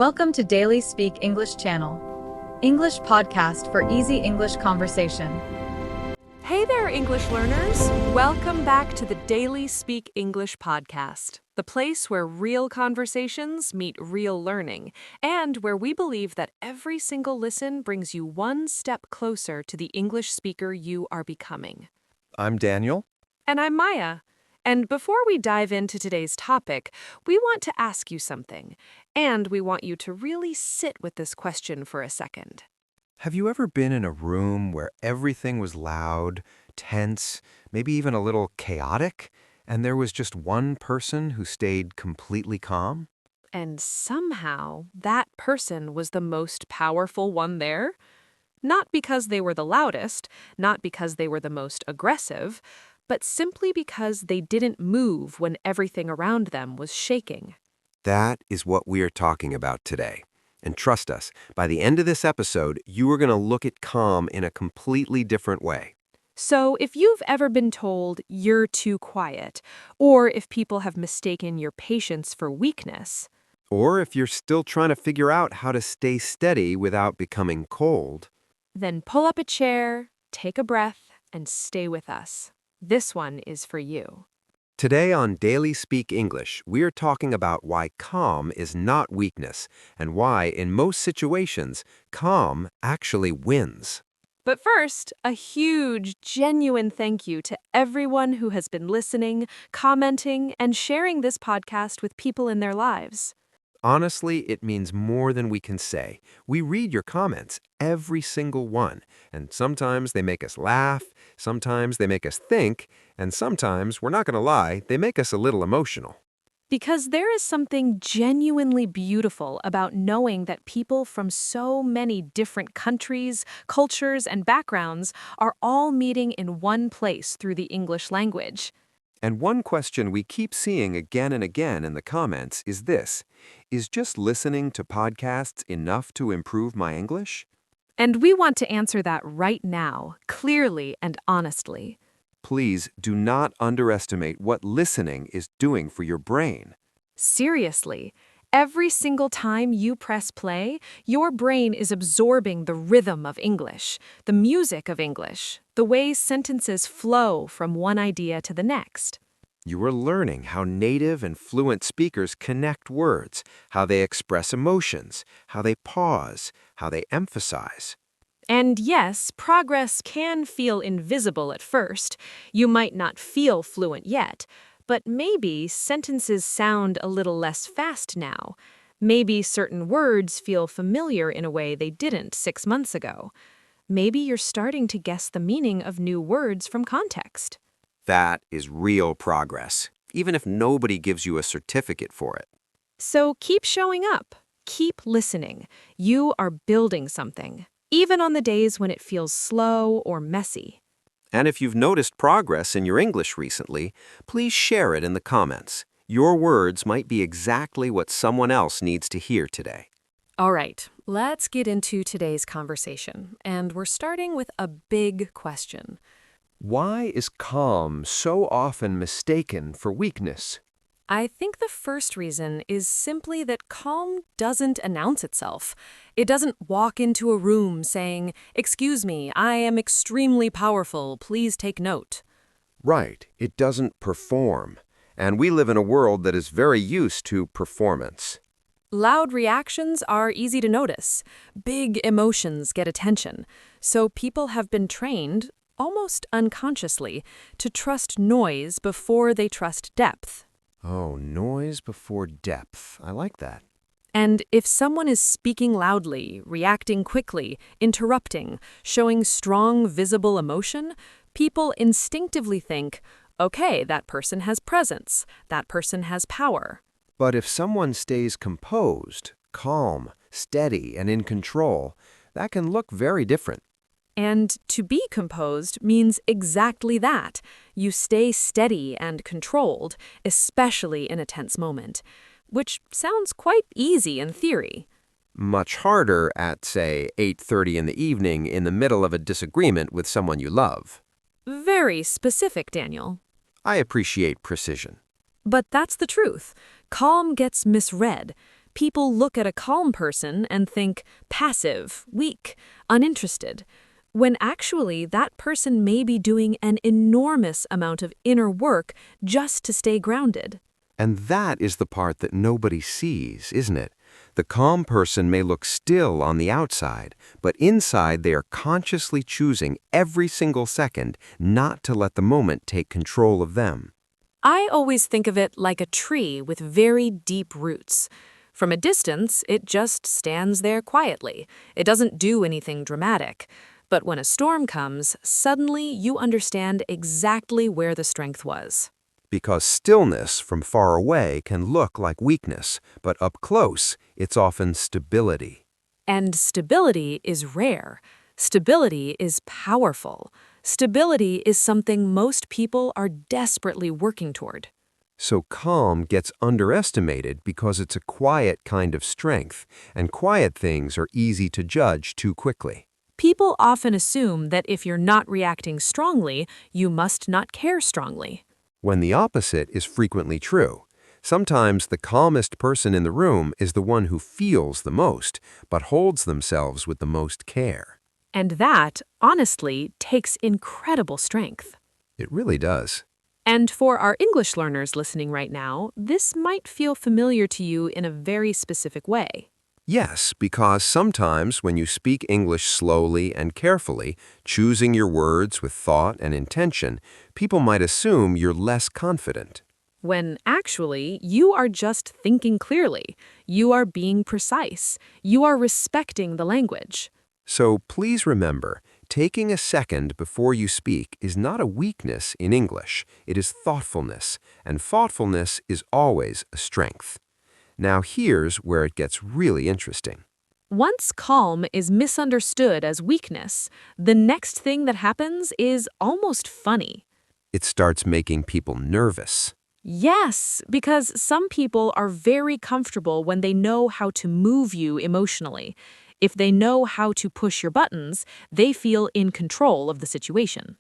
Welcome to Daily Speak English channel, English podcast for easy English conversation. Hey there, English learners! Welcome back to the Daily Speak English podcast, the place where real conversations meet real learning, and where we believe that every single listen brings you one step closer to the English speaker you are becoming. I'm Daniel. And I'm Maya. And before we dive into today's topic, we want to ask you something, and we want you to really sit with this question for a second. Have you ever been in a room where everything was loud, tense, maybe even a little chaotic, and there was just one person who stayed completely calm? And somehow, that person was the most powerful one there? Not because they were the loudest, not because they were the most aggressive, but simply because they didn't move when everything around them was shaking. That is what we are talking about today. And trust us, by the end of this episode, you are going to look at calm in a completely different way. So if you've ever been told you're too quiet, or if people have mistaken your patience for weakness, Or if you're still trying to figure out how to stay steady without becoming cold, then pull up a chair, take a breath, and stay with us. This one is for you. today on Daily Speak English, we are talking about why calm is not weakness and why, in most situations, calm actually wins. But first, a huge, genuine thank you to everyone who has been listening, commenting, and sharing this podcast with people in their lives. Honestly, it means more than we can say. We read your comments, every single one, and sometimes they make us laugh, sometimes they make us think, and sometimes, we're not going to lie, they make us a little emotional. Because there is something genuinely beautiful about knowing that people from so many different countries, cultures, and backgrounds are all meeting in one place through the English language. And one question we keep seeing again and again in the comments is this: is just listening to podcasts enough to improve my English? And we want to answer that right now, clearly and honestly. Please do not underestimate what listening is doing for your brain. Seriously, every single time you press play, your brain is absorbing the rhythm of English, the music of English, the way sentences flow from one idea to the next. You are learning how native and fluent speakers connect words, how they express emotions, how they pause, how they emphasize. And yes, progress can feel invisible at first. You might not feel fluent yet, but maybe sentences sound a little less fast now. Maybe certain words feel familiar in a way they didn't 6 months ago. Maybe you're starting to guess the meaning of new words from context. That is real progress, even if nobody gives you a certificate for it. So keep showing up. Keep listening. You are building something, even on the days when it feels slow or messy. And if you've noticed progress in your English recently, please share it in the comments. Your words might be exactly what someone else needs to hear today. All right, let's get into today's conversation. And we're starting with a big question. Why is calm so often mistaken for weakness? I think the first reason is simply that calm doesn't announce itself. It doesn't walk into a room saying, "Excuse me, I am extremely powerful, please take note." Right, it doesn't perform. And we live in a world that is very used to performance. Loud reactions are easy to notice. Big emotions get attention. So people have been trained, almost unconsciously, to trust noise before they trust depth. Oh, noise before depth. I like that. And if someone is speaking loudly, reacting quickly, interrupting, showing strong, visible emotion, people instinctively think, okay, that person has presence, that person has power. But if someone stays composed, calm, steady, and in control, that can look very different. And to be composed means exactly that. You stay steady and controlled, especially in a tense moment, which sounds quite easy in theory. Much harder at, say, 8:30 in the evening in the middle of a disagreement with someone you love. Very specific, Daniel. I appreciate precision. But that's the truth. Calm gets misread. people look at a calm person and think passive, weak, uninterested, when actually that person may be doing an enormous amount of inner work just to stay grounded. And that is the part that nobody sees, isn't it? The calm person may look still on the outside, but inside they are consciously choosing every single second not to let the moment take control of them. I always think of it like a tree with very deep roots. From a distance, it just stands there quietly. It doesn't do anything dramatic. But when a storm comes, suddenly you understand exactly where the strength was. Because stillness from far away can look like weakness, but up close, it's often stability. And stability is rare. Stability is powerful. Stability is something most people are desperately working toward. So calm gets underestimated because it's a quiet kind of strength, and quiet things are easy to judge too quickly. People often assume that if you're not reacting strongly, you must not care strongly. When the opposite is frequently true. Sometimes the calmest person in the room is the one who feels the most, but holds themselves with the most care. And that, honestly, takes incredible strength. It really does. And for our English learners listening right now, this might feel familiar to you in a very specific way. Yes, because sometimes when you speak English slowly and carefully, choosing your words with thought and intention, people might assume you're less confident. When actually, you are just thinking clearly. You are being precise. You are respecting the language. So please remember, taking a second before you speak is not a weakness in English. It is thoughtfulness, and thoughtfulness is always a strength. Now here's where it gets really interesting. Once calm is misunderstood as weakness, the next thing that happens is almost funny. It starts making people nervous. Yes, because some people are very comfortable when they know how to move you emotionally. If they know how to push your buttons, they feel in control of the situation.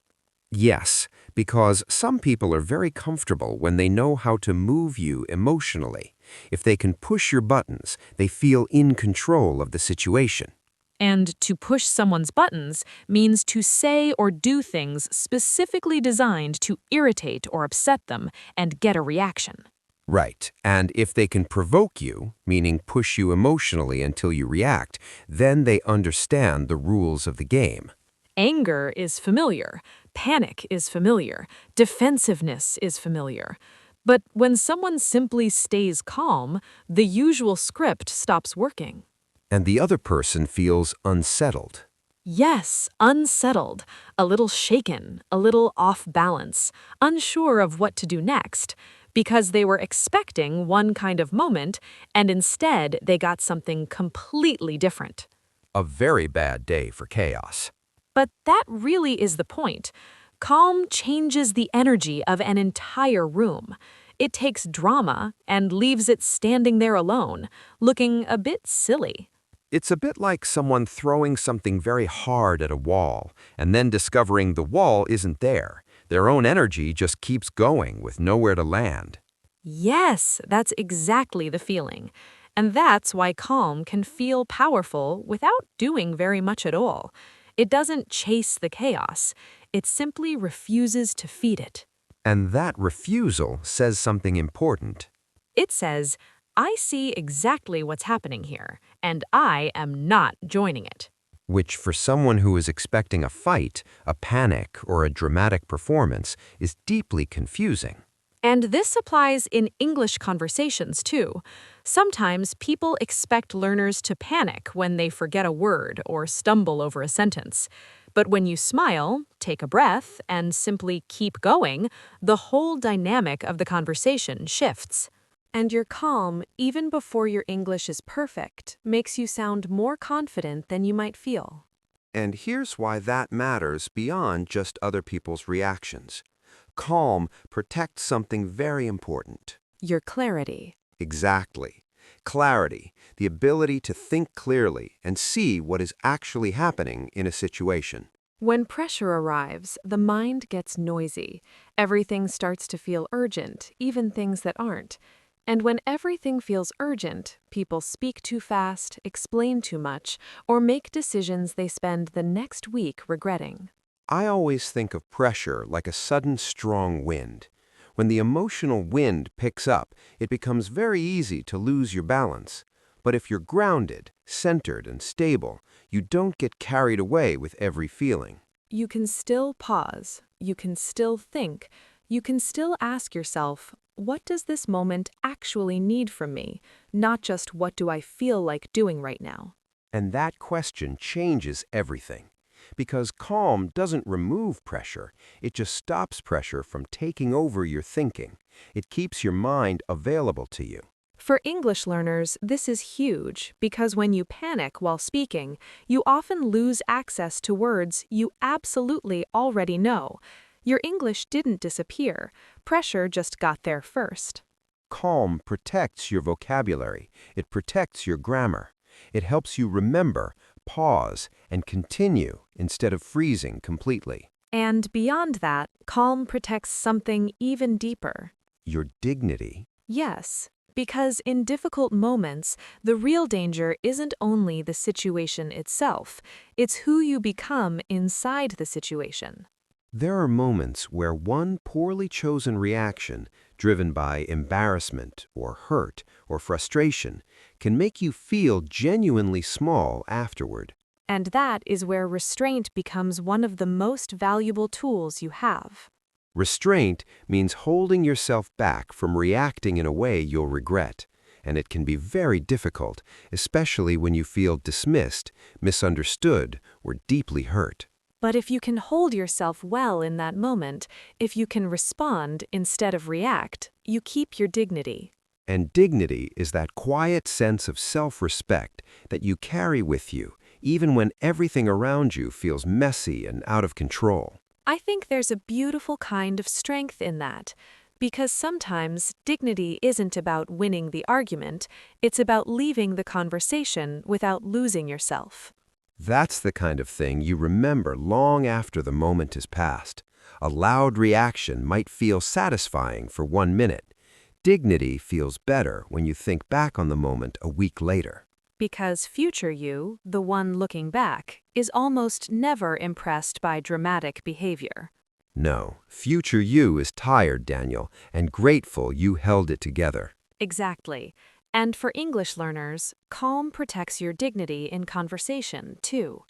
Yes, because some people are very comfortable when they know how to move you emotionally. If they can push your buttons, they feel in control of the situation. And to push someone's buttons means to say or do things specifically designed to irritate or upset them and get a reaction. Right, and if they can provoke you, meaning push you emotionally until you react, then they understand the rules of the game. Anger is familiar, panic is familiar, defensiveness is familiar. But when someone simply stays calm, the usual script stops working. And the other person feels unsettled. Yes, unsettled, a little shaken, a little off balance, unsure of what to do next, because they were expecting one kind of moment and instead they got something completely different. A very bad day for chaos. But that really is the point. Calm changes the energy of an entire room. It takes drama and leaves it standing there alone, looking a bit silly. It's a bit like someone throwing something very hard at a wall and then discovering the wall isn't there. Their own energy just keeps going with nowhere to land. Yes, that's exactly the feeling. And that's why calm can feel powerful without doing very much at all. It doesn't chase the chaos. It simply refuses to feed it. And that refusal says something important. It says, I see exactly what's happening here, and I am not joining it. Which for someone who is expecting a fight, a panic, or a dramatic performance is deeply confusing. And this applies in English conversations too. Sometimes people expect learners to panic when they forget a word or stumble over a sentence. But when you smile, take a breath, and simply keep going, the whole dynamic of the conversation shifts. And your calm, even before your English is perfect, makes you sound more confident than you might feel. And here's why that matters beyond just other people's reactions. Calm protects something very important. Your clarity. Exactly. Clarity, the ability to think clearly and see what is actually happening in a situation. When pressure arrives, the mind gets noisy. Everything starts to feel urgent, even things that aren't. And when everything feels urgent, people speak too fast, explain too much, or make decisions they spend the next week regretting. I always think of pressure like a sudden strong wind. When the emotional wind picks up, it becomes very easy to lose your balance. But if you're grounded, centered, and stable, you don't get carried away with every feeling. You can still pause, you can still think, you can still ask yourself, what does this moment actually need from me, not just what do I feel like doing right now? And that question changes everything. Because calm doesn't remove pressure, it just stops pressure from taking over your thinking. It keeps your mind available to you. For English learners, this is huge because when you panic while speaking, you often lose access to words you absolutely already know. Your English didn't disappear, pressure just got there first. Calm protects your vocabulary. It protects your grammar. It helps you remember, pause, and continue instead of freezing completely. And beyond that, calm protects something even deeper. Your dignity. Yes, because in difficult moments, the real danger isn't only the situation itself, it's who you become inside the situation. There are moments where one poorly chosen reaction, driven by embarrassment or hurt or frustration, can make you feel genuinely small afterward. And that is where restraint becomes one of the most valuable tools you have. Restraint means holding yourself back from reacting in a way you'll regret, and it can be very difficult, especially when you feel dismissed, misunderstood, or deeply hurt. But if you can hold yourself well in that moment, if you can respond instead of react, you keep your dignity. And dignity is that quiet sense of self-respect that you carry with you, even when everything around you feels messy and out of control. I think there's a beautiful kind of strength in that, because sometimes dignity isn't about winning the argument, it's about leaving the conversation without losing yourself. That's the kind of thing you remember long after the moment is past. A loud reaction might feel satisfying for 1 minute. Dignity feels better when you think back on the moment a week later. Because future you, the one looking back, is almost never impressed by dramatic behavior. No, future you is tired, Daniel, and grateful you held it together. Exactly. And for English learners, calm protects your dignity in conversation, too.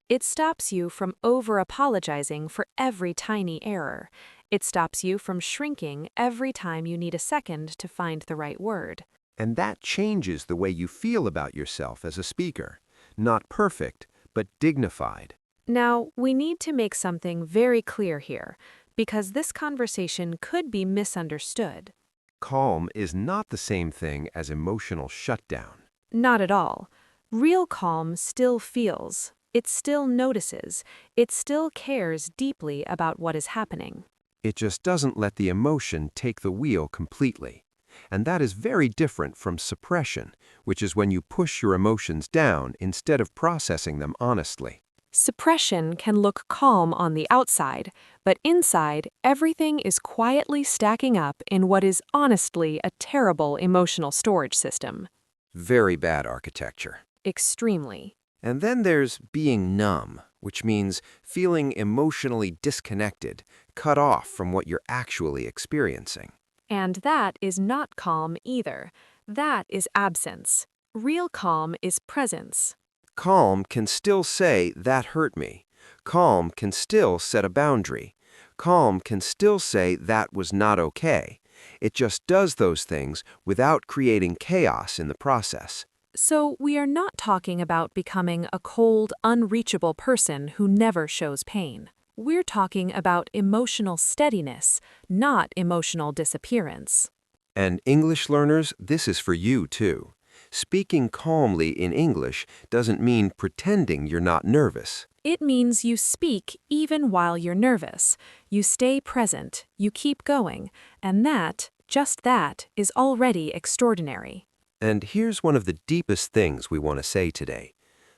It stops you from over-apologizing for every tiny error. It stops you from shrinking every time you need a second to find the right word. And that changes the way you feel about yourself as a speaker. Not perfect, but dignified. Now, we need to make something very clear here, because this conversation could be misunderstood. Calm is not the same thing as emotional shutdown. Not at all. Real calm still feels, it still notices, it still cares deeply about what is happening. It just doesn't let the emotion take the wheel completely. And that is very different from suppression, which is when you push your emotions down instead of processing them honestly. Suppression can look calm on the outside, but inside, everything is quietly stacking up in what is honestly a terrible emotional storage system. Very bad architecture. Extremely. And then there's being numb, which means feeling emotionally disconnected, cut off from what you're actually experiencing. And that is not calm either. That is absence. Real calm is presence. Calm can still say, "That hurt me." Calm can still set a boundary. Calm can still say, "That was not okay." It just does those things without creating chaos in the process. So we are not talking about becoming a cold, unreachable person who never shows pain. We're talking about emotional steadiness, not emotional disappearance. And English learners, this is for you too. Speaking calmly in English doesn't mean pretending you're not nervous. It means you speak even while you're nervous. You stay present, you keep going, and that, just that, is already extraordinary. And here's one of the deepest things we want to say today.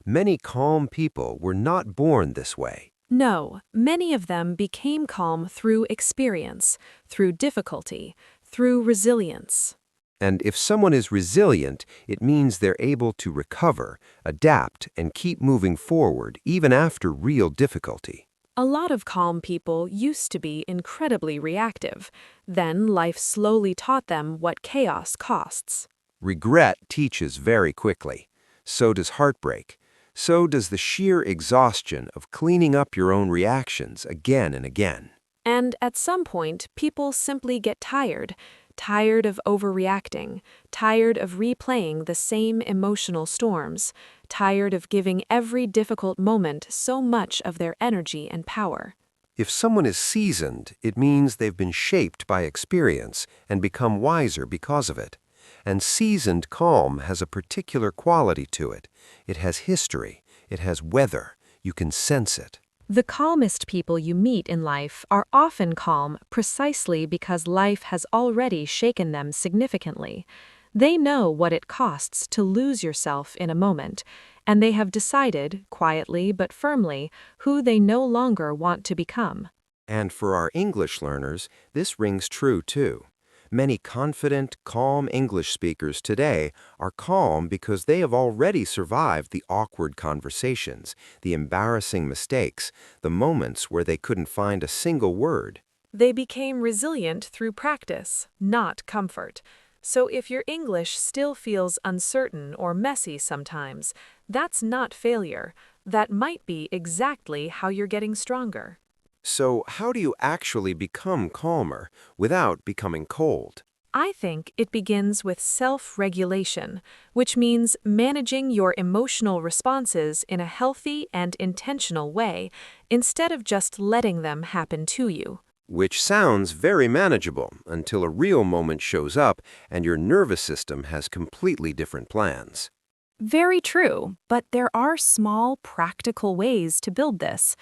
Many calm people were not born this way. No, many of them became calm through experience, through difficulty, through resilience. And if someone is resilient, it means they're able to recover, adapt, and keep moving forward even after real difficulty. A lot of calm people used to be incredibly reactive. Then life slowly taught them what chaos costs. Regret teaches very quickly. So does heartbreak. So does the sheer exhaustion of cleaning up your own reactions again and again. And at some point, people simply get tired. Tired of overreacting, tired of replaying the same emotional storms, tired of giving every difficult moment so much of their energy and power. If someone is seasoned, it means they've been shaped by experience and become wiser because of it. And seasoned calm has a particular quality to it. It has history. It has weather. You can sense it. The calmest people you meet in life are often calm precisely because life has already shaken them significantly. They know what it costs to lose yourself in a moment, and they have decided, quietly but firmly, who they no longer want to become. And for our English learners, this rings true too. Many confident, calm English speakers today are calm because they have already survived the awkward conversations, the embarrassing mistakes, the moments where they couldn't find a single word. They became resilient through practice, not comfort. So if your English still feels uncertain or messy sometimes, that's not failure. That might be exactly how you're getting stronger. So how do you actually become calmer without becoming cold? I think it begins with self-regulation, which means managing your emotional responses in a healthy and intentional way, instead of just letting them happen to you. Which sounds very manageable until a real moment shows up and your nervous system has completely different plans. Very true, but there are small, practical ways to build this.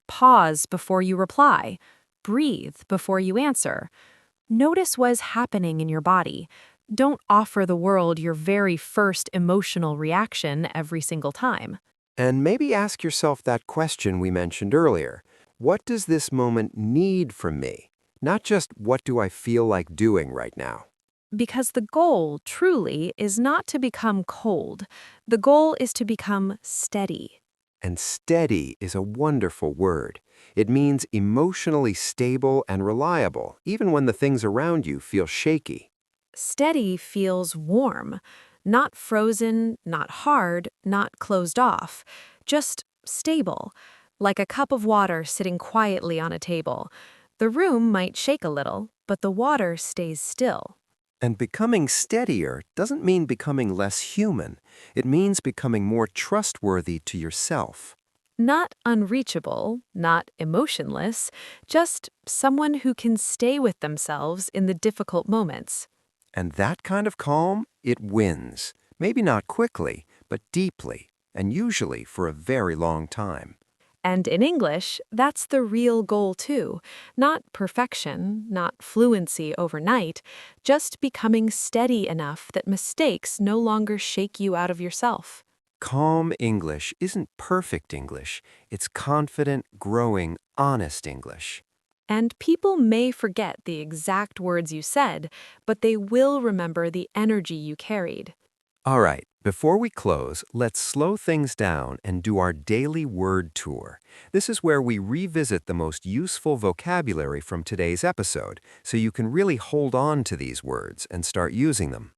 Pause before you reply. Breathe before you answer. Notice what's happening in your body. Don't offer the world your very first emotional reaction every single time. And maybe ask yourself that question we mentioned earlier. What does this moment need from me? Not just what do I feel like doing right now? Because the goal, truly, is not to become cold. The goal is to become steady. And steady is a wonderful word. It means emotionally stable and reliable, even when the things around you feel shaky. Steady feels warm, not frozen, not hard, not closed off, just stable, like a cup of water sitting quietly on a table. The room might shake a little, but the water stays still. And becoming steadier doesn't mean becoming less human. It means becoming more trustworthy to yourself. Not unreachable, not emotionless, just someone who can stay with themselves in the difficult moments. And that kind of calm, it wins. Maybe not quickly, but deeply, and usually for a very long time. And in English, that's the real goal too. Not perfection, not fluency overnight, just becoming steady enough that mistakes no longer shake you out of yourself. Calm English isn't perfect English. It's confident, growing, honest English. And people may forget the exact words you said, but they will remember the energy you carried. All right, before we close, let's slow things down and do our daily word tour. This is where we revisit the most useful vocabulary from today's episode, so you can really hold on to these words and start using them.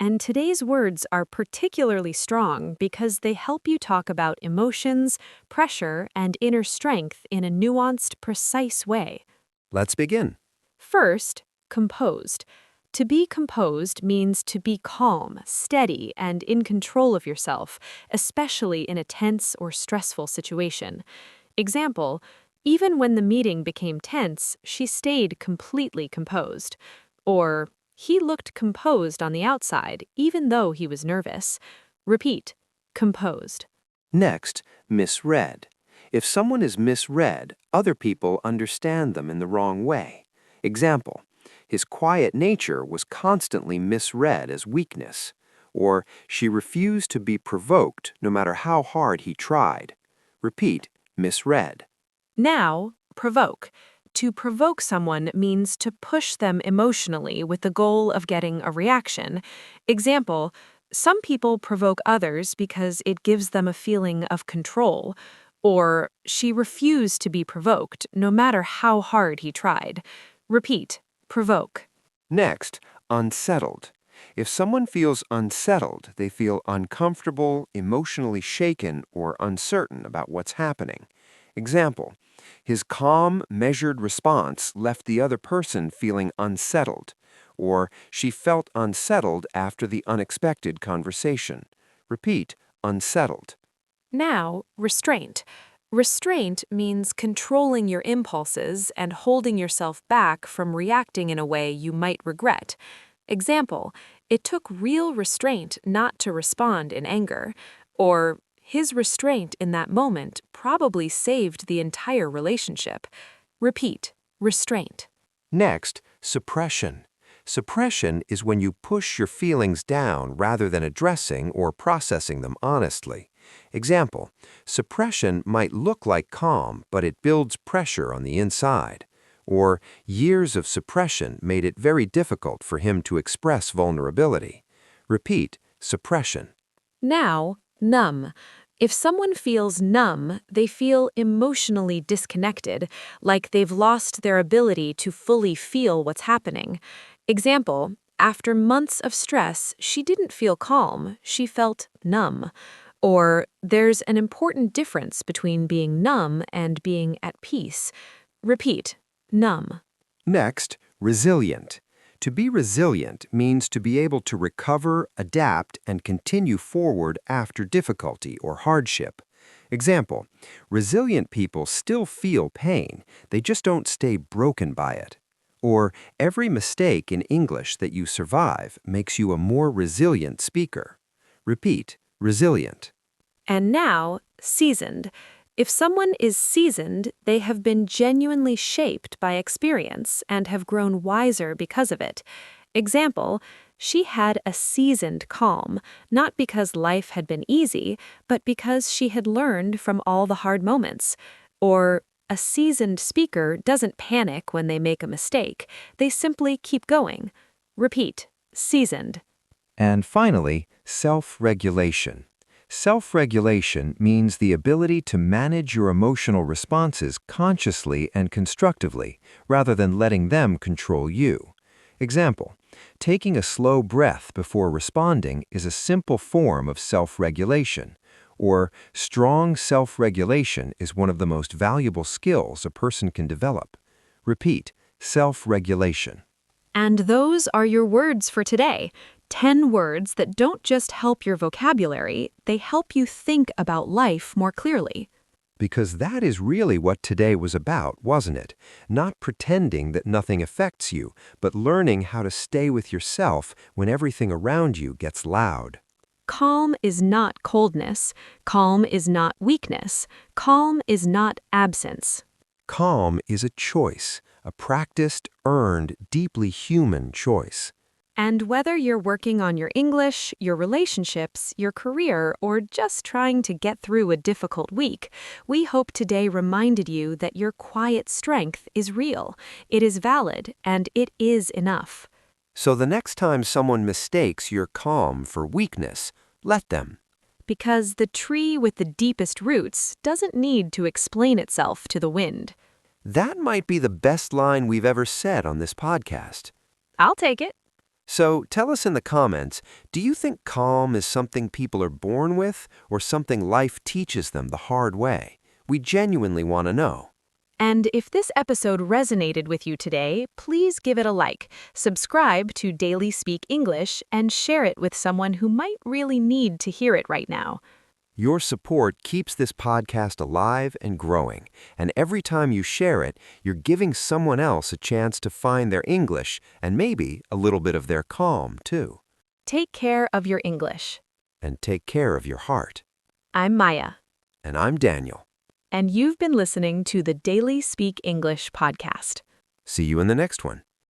And today's words are particularly strong because they help you talk about emotions, pressure, and inner strength in a nuanced, precise way. Let's begin. First, composed. To be composed means to be calm, steady, and in control of yourself, especially in a tense or stressful situation. Example, even when the meeting became tense, she stayed completely composed. Or, he looked composed on the outside, even though he was nervous. Repeat, composed. Next, misread. If someone is misread, other people understand them in the wrong way. Example, his quiet nature was constantly misread as weakness. Or, she refused to be provoked no matter how hard he tried. Repeat, misread. Now, provoke. To provoke someone means to push them emotionally with the goal of getting a reaction. Example, some people provoke others because it gives them a feeling of control. Or, she refused to be provoked no matter how hard he tried. Repeat, provoke. Next, unsettled. If someone feels unsettled, they feel uncomfortable, emotionally shaken, or uncertain about what's happening. Example, his calm, measured response left the other person feeling unsettled, or she felt unsettled after the unexpected conversation. Repeat, unsettled. Now, restraint. Restraint means controlling your impulses and holding yourself back from reacting in a way you might regret. Example, it took real restraint not to respond in anger. Or, his restraint in that moment probably saved the entire relationship. Repeat, restraint. Next, suppression. Suppression is when you push your feelings down rather than addressing or processing them honestly. Example, suppression might look like calm, but it builds pressure on the inside. Or, years of suppression made it very difficult for him to express vulnerability. Repeat, suppression. Now, numb. If someone feels numb, they feel emotionally disconnected, like they've lost their ability to fully feel what's happening. Example, after months of stress, she didn't feel calm, she felt numb. Or, there's an important difference between being numb and being at peace. Repeat, numb. Next, resilient. To be resilient means to be able to recover, adapt, and continue forward after difficulty or hardship. Example, resilient people still feel pain, they just don't stay broken by it. Or, every mistake in English that you survive makes you a more resilient speaker. Repeat, resilient. And now, seasoned. If someone is seasoned, they have been genuinely shaped by experience and have grown wiser because of it. Example, she had a seasoned calm, not because life had been easy, but because she had learned from all the hard moments. Or, a seasoned speaker doesn't panic when they make a mistake, they simply keep going. Repeat, seasoned. And finally, self-regulation. Self-regulation means the ability to manage your emotional responses consciously and constructively, rather than letting them control you. Example, taking a slow breath before responding is a simple form of self-regulation, or strong self-regulation is one of the most valuable skills a person can develop. Repeat, self-regulation. And those are your words for today. 10 words that don't just help your vocabulary, they help you think about life more clearly. Because that is really what today was about, wasn't it? Not pretending that nothing affects you, but learning how to stay with yourself when everything around you gets loud. Calm is not coldness. Calm is not weakness. Calm is not absence. Calm is a choice, a practiced, earned, deeply human choice. And whether you're working on your English, your relationships, your career, or just trying to get through a difficult week, we hope today reminded you that your quiet strength is real, it is valid, and it is enough. So the next time someone mistakes your calm for weakness, let them. Because the tree with the deepest roots doesn't need to explain itself to the wind. That might be the best line we've ever said on this podcast. I'll take it. So tell us in the comments, do you think calm is something people are born with or something life teaches them the hard way? We genuinely want to know. And if this episode resonated with you today, please give it a like, subscribe to Daily Speak English, and share it with someone who might really need to hear it right now. Your support keeps this podcast alive and growing, and every time you share it, you're giving someone else a chance to find their English and maybe a little bit of their calm, too. Take care of your English. And take care of your heart. I'm Maya. And I'm Daniel. And you've been listening to the Daily Speak English podcast. See you in the next one.